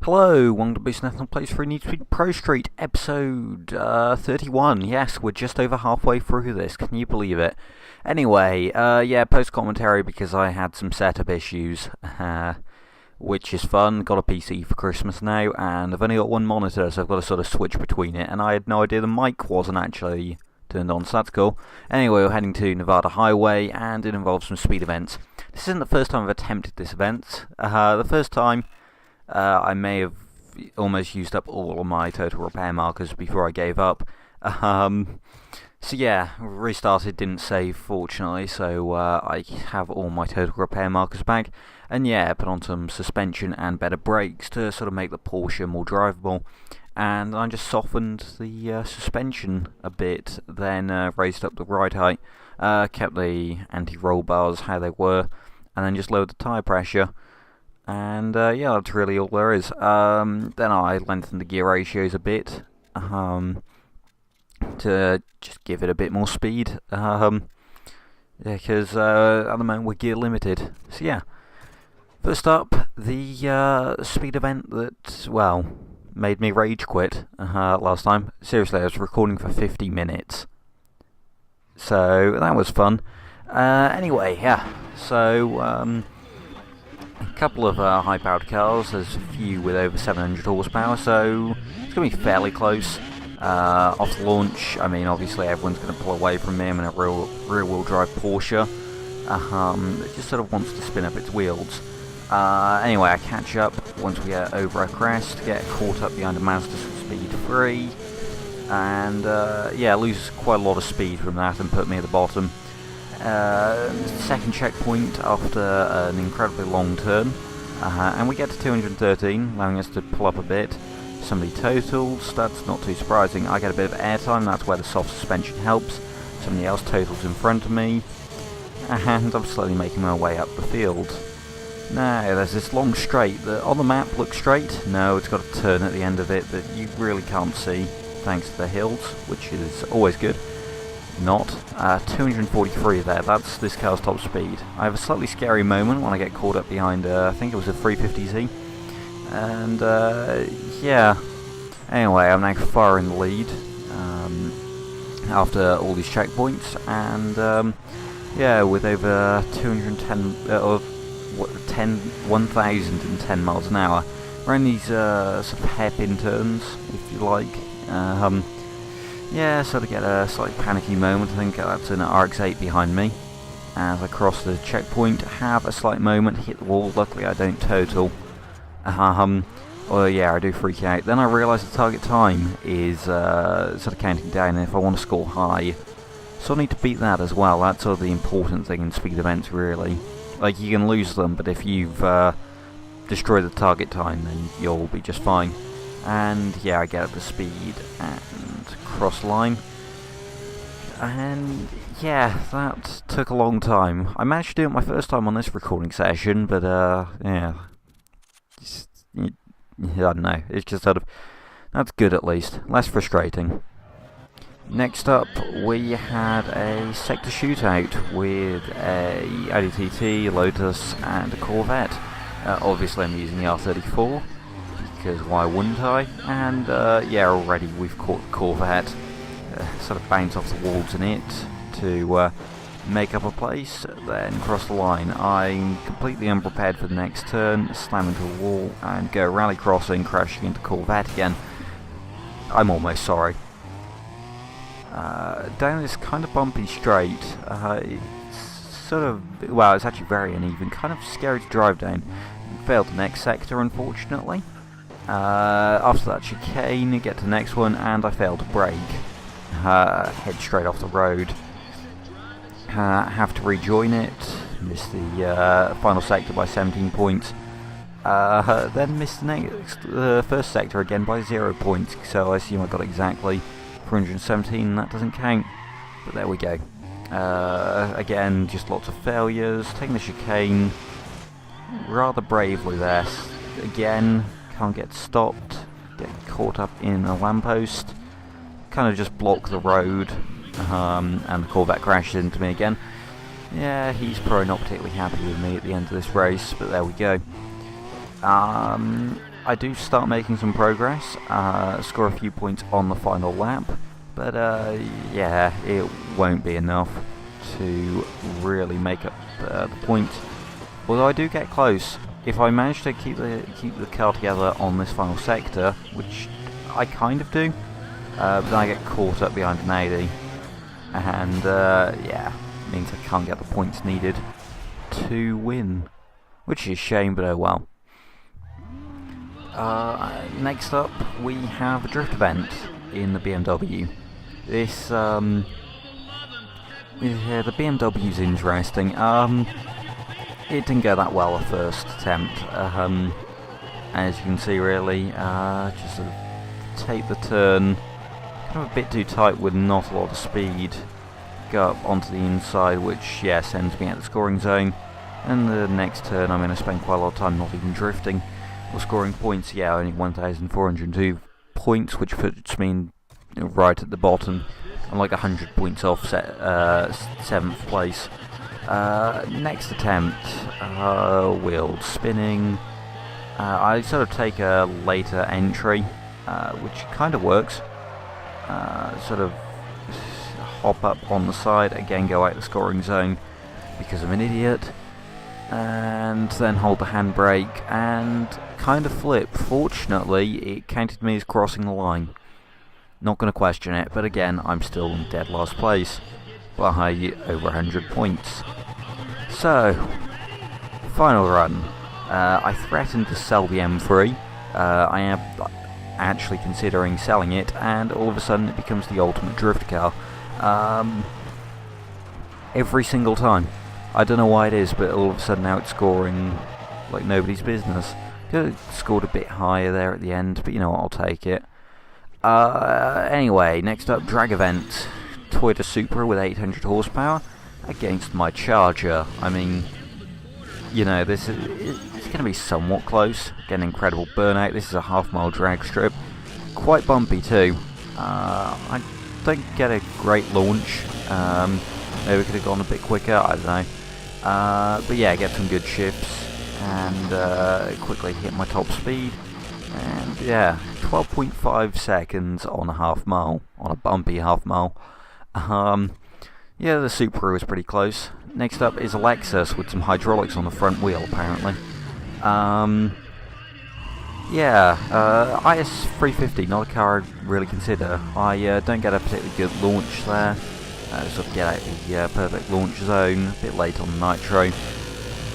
Hello, welcome to Boost National Plays for Need to Speed ProStreet, episode 31. Yes, we're just over halfway through this, can you believe it? Anyway, yeah, post-commentary because I had some setup issues, which is fun. Got a PC for Christmas now, and I've only got one monitor, so I've got to sort of switch between it, and I had no idea the mic wasn't actually turned on, so that's cool. Anyway, we're heading to Nevada Highway, and it involves some speed events. This isn't the first time I've attempted this event. The first time, I may have almost used up all of my total repair markers before I gave up. So yeah, restarted, didn't save fortunately, so I have all my total repair markers back. And yeah, put on some suspension and better brakes to sort of make the Porsche more drivable. And I just softened the suspension a bit, then raised up the ride height, kept the anti-roll bars how they were, and then just lowered the tyre pressure. And yeah, that's really all there is. Then I lengthened the gear ratios a bit to just give it a bit more speed. Because at the moment we're gear limited. So yeah, first up, the speed event that, well, made me rage quit last time. Seriously, I was recording for 50 minutes. So that was fun. Anyway, yeah, so a couple of high-powered cars, there's a few with over 700 horsepower, so it's going to be fairly close. Off the launch, I mean, obviously everyone's going to pull away from me. I'm in a rear-wheel drive Porsche. It just sort of wants to spin up its wheels. Anyway, I catch up once we get over a crest, get caught up behind a Mazda Speed 3, and yeah, lose quite a lot of speed from that and put me at the bottom. Second checkpoint after an incredibly long turn, and we get to 213, allowing us to pull up a bit. Somebody totals, that's not too surprising. I get a bit of airtime, that's where the soft suspension helps. Somebody else totals in front of me, and I'm slowly making my way up the field. Now, there's this long straight that on the map looks straight. No, it's got a turn at the end of it that you really can't see, thanks to the hills, which is always good. Not. 243 there, that's this car's top speed. I have a slightly scary moment when I get caught up behind, I think it was a 350Z. And, yeah. Anyway, I'm now far in the lead after all these checkpoints, and, yeah, with over 1,010 miles an hour. We're in these sort of hairpin turns, if you like. Yeah, sort of get a slightly panicky moment. I think that's an RX-8 behind me. As I cross the checkpoint, have a slight moment, hit the wall. Luckily I don't total. Well, yeah, I do freak out. Then I realise the target time is sort of counting down, and if I want to score high, so I need to beat that as well. That's sort of the important thing in speed events, really. Like, you can lose them, but if you've destroyed the target time, then you'll be just fine. And yeah, I get up to speed and cross line, and yeah, that took a long time. I managed to do it my first time on this recording session, but yeah, I don't know, it's just sort of, that's good at least, less frustrating. Next up, we had a sector shootout with a Audi TT, Lotus, and a Corvette. Obviously I'm using the R34, because why wouldn't I? And yeah, already we've caught the Corvette, sort of bounce off the walls in it to make up a place, then cross the line. I'm completely unprepared for the next turn, slam into a wall, and go rally crossing, crashing into Corvette again. I'm almost sorry. Down this kind of bumpy straight, it's sort of, well, it's actually very uneven, kind of scary to drive down. Failed the next sector, unfortunately. After that chicane, get to the next one, and I failed to brake. Head straight off the road. Have to rejoin it. Missed the final sector by 17 points. Then missed the first sector again by 0 points, so I assume I got exactly 417, that doesn't count. But there we go. Again, just lots of failures. Taking the chicane rather bravely there. Again, can't get stopped, get caught up in a lamppost, kind of just block the road, and the Corvette crashes into me again. Yeah, he's probably not particularly happy with me at the end of this race, but there we go. I do start making some progress, score a few points on the final lap, but yeah, it won't be enough to really make up the points. Although I do get close. If I manage to keep the car together on this final sector, which I kind of do, but then I get caught up behind an 80, and yeah, means I can't get the points needed to win, which is a shame, but oh well. Next up, we have a drift event in the BMW. This, yeah, the BMW's interesting. It didn't go that well at first attempt. As you can see, really, just sort of take the turn, kind of a bit too tight with not a lot of speed. Go up onto the inside, which, yeah, sends me out the scoring zone. And the next turn, I'm going to spend quite a lot of time not even drifting or scoring points. Yeah, only 1,402 points, which puts me in, right at the bottom. I'm like 100 points off 7th place. Next attempt, wheel spinning. I sort of take a later entry, which kind of works. Sort of hop up on the side, again go out the scoring zone because I'm an idiot, and then hold the handbrake and kind of flip. Fortunately, it counted me as crossing the line. Not going to question it, but again, I'm still in dead last place by over 100 points. So, final run. I threatened to sell the M3. I am actually considering selling it, and all of a sudden it becomes the ultimate drift car. Every single time. I don't know why it is, but all of a sudden now it's scoring like nobody's business. Could have scored a bit higher there at the end, but you know what, I'll take it. Anyway, next up, drag event. Toyota Supra with 800 horsepower against my Charger. I mean, you know, it's going to be somewhat close. Get an incredible burnout. This is a half-mile drag strip. Quite bumpy too. I don't get a great launch. Maybe we could have gone a bit quicker, I don't know. But yeah, get some good shifts and quickly hit my top speed. And yeah, 12.5 seconds on a half mile, on a bumpy half mile. Yeah, the Supra was pretty close. Next up is a Lexus with some hydraulics on the front wheel, apparently. Yeah, IS350, not a car I'd really consider. I don't get a particularly good launch there. Sort of get out the perfect launch zone, a bit late on the nitro.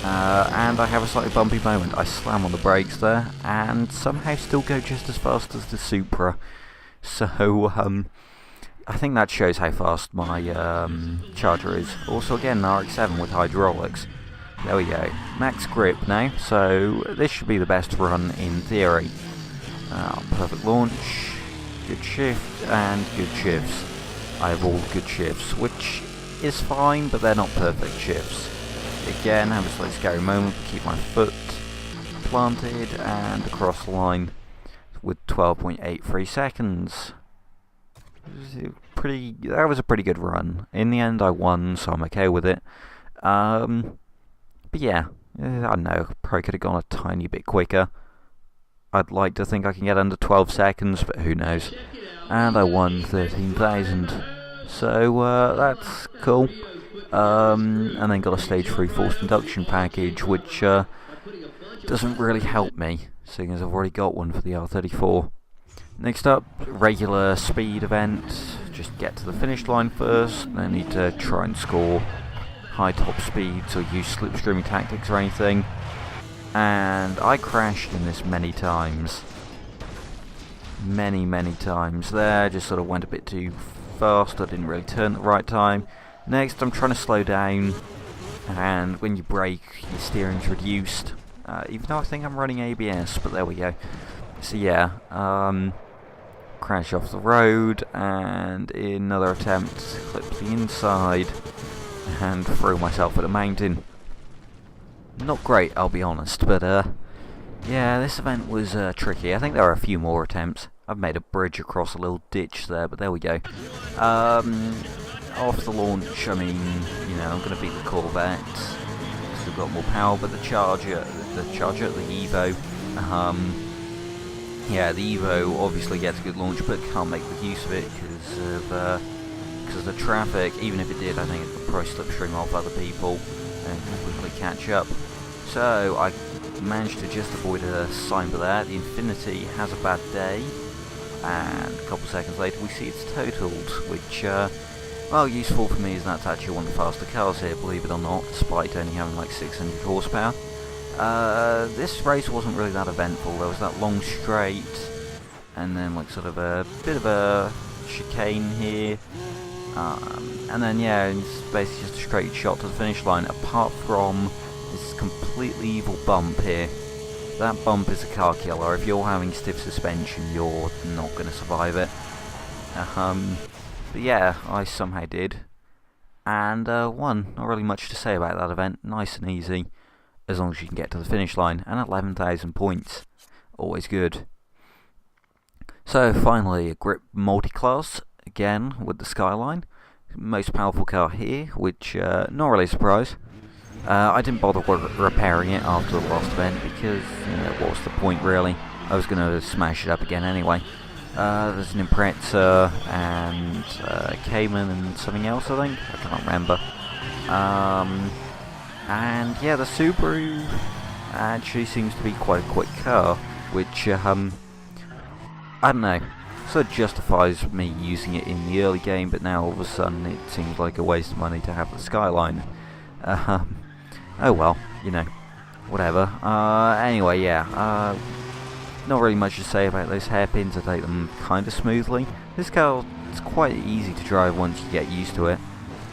And I have a slightly bumpy moment. I slam on the brakes there, and somehow still go just as fast as the Supra. So, I think that shows how fast my Charger is. Also, again, an RX-7 with hydraulics. There we go. Max grip now, so this should be the best run in theory. Perfect launch, good shift, and good shifts. I have all good shifts, which is fine, but they're not perfect shifts. Again, have a slightly scary moment, keep my foot planted, and across the line with 12.83 seconds. That was a pretty good run. In the end, I won, so I'm okay with it. But yeah, I don't know, probably could have gone a tiny bit quicker. I'd like to think I can get under 12 seconds, but who knows. And I won 13,000. So that's cool. And then got a stage 3 forced induction package, which doesn't really help me, seeing as I've already got one for the R34. Next up, regular speed event. Just get to the finish line first. No need to try and score high top speeds or use slipstreaming tactics or anything. And I crashed in this many times. Many times there. Just sort of went a bit too fast. I didn't really turn at the right time. Next, I'm trying to slow down, and when you brake, your steering's reduced. Even though I think I'm running ABS, but there we go. So yeah, crash off the road, and in another attempt, clip the inside, and throw myself at a mountain. Not great, I'll be honest, but yeah, this event was tricky. I think there are a few more attempts. I've made a bridge across a little ditch there, but there we go. Off the launch, I mean, you know, I'm going to beat the Corvette, because we've got more power, but the Charger, the Evo, yeah, the Evo obviously gets a good launch, but can't make good use of it because of the traffic. Even if it did, I think it would probably slipstream off other people and quickly catch up. So I managed to just avoid a sign for that. The Infinity has a bad day, and a couple seconds later we see it's totaled, which, well, useful for me, as that's actually one of the faster cars here, believe it or not, despite only having like 600 horsepower. This race wasn't really that eventful. There was that long straight, and then like sort of a bit of a chicane here, and then yeah, it's basically just a straight shot to the finish line, apart from this completely evil bump here. That bump is a car killer. If you're having stiff suspension, you're not going to survive it. But yeah, I somehow did, and won. Not really much to say about that event. Nice and easy, as long as you can get to the finish line, and 11,000 points. Always good. So finally, a grip multi-class, again with the Skyline. Most powerful car here, which, not really a surprise. I didn't bother repairing it after the last event because, what's the point really? I was going to smash it up again anyway. There's an Impreza and Cayman and something else, I think. I can't remember. And yeah, the Subaru actually seems to be quite a quick car, which, I don't know, sort of justifies me using it in the early game, but now all of a sudden it seems like a waste of money to have the Skyline. Oh well, whatever. Anyway, yeah, not really much to say about those hairpins. I take them kind of smoothly. This car is quite easy to drive once you get used to it.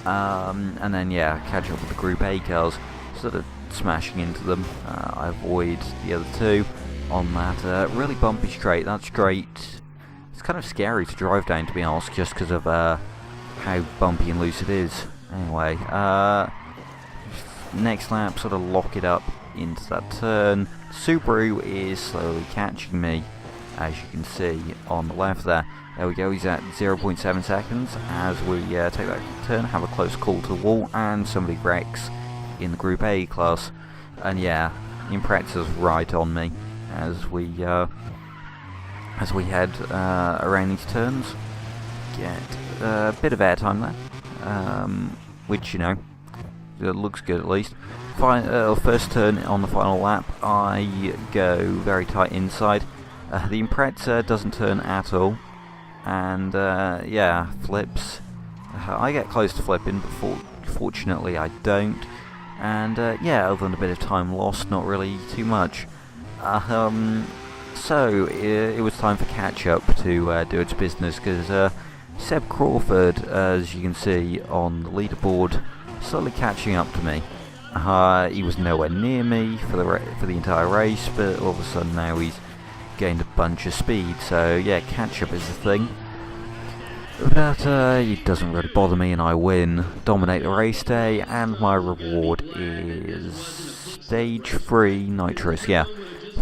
And then yeah, catch up with the Group A cars, sort of smashing into them. I avoid the other two on that really bumpy straight. That straight, it's kind of scary to drive down, to be honest, just because of how bumpy and loose it is. Anyway, next lap, sort of lock it up into that turn. Subaru is slowly catching me, as you can see on the left there. There we go, he's at 0.7 seconds as we take that turn, have a close call to the wall, and somebody wrecks in the Group A class. And yeah, Impreza's right on me as we head around these turns. Get a bit of airtime there, which, it looks good at least. First turn on the final lap, I go very tight inside. The Impreza doesn't turn at all, and yeah, flips. I get close to flipping, but fortunately I don't. And yeah, other than a bit of time lost, not really too much. So it was time for catch-up to do its business, because Seb Crawford, as you can see on the leaderboard, slowly catching up to me. He was nowhere near me for the entire race, but all of a sudden now he's gained a bunch of speed. So yeah, catch-up is the thing. But it doesn't really bother me, and I win, dominate the race day, and my reward is stage 3 nitrous, yeah,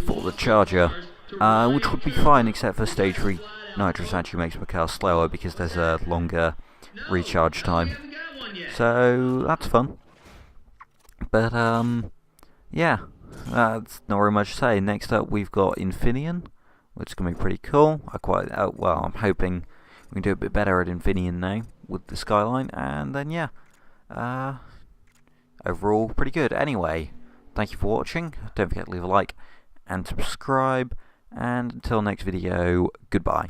for the Charger, which would be fine, except for stage 3 nitrous actually makes my car slower because there's a longer recharge time. So that's fun. But yeah, that's not very much to say. Next up we've got Infineon, which is going to be pretty cool. Well, I'm hoping we can do a bit better at Infineon now with the Skyline, and then yeah, overall pretty good. Anyway, thank you for watching. Don't forget to leave a like and subscribe, and until next video, goodbye.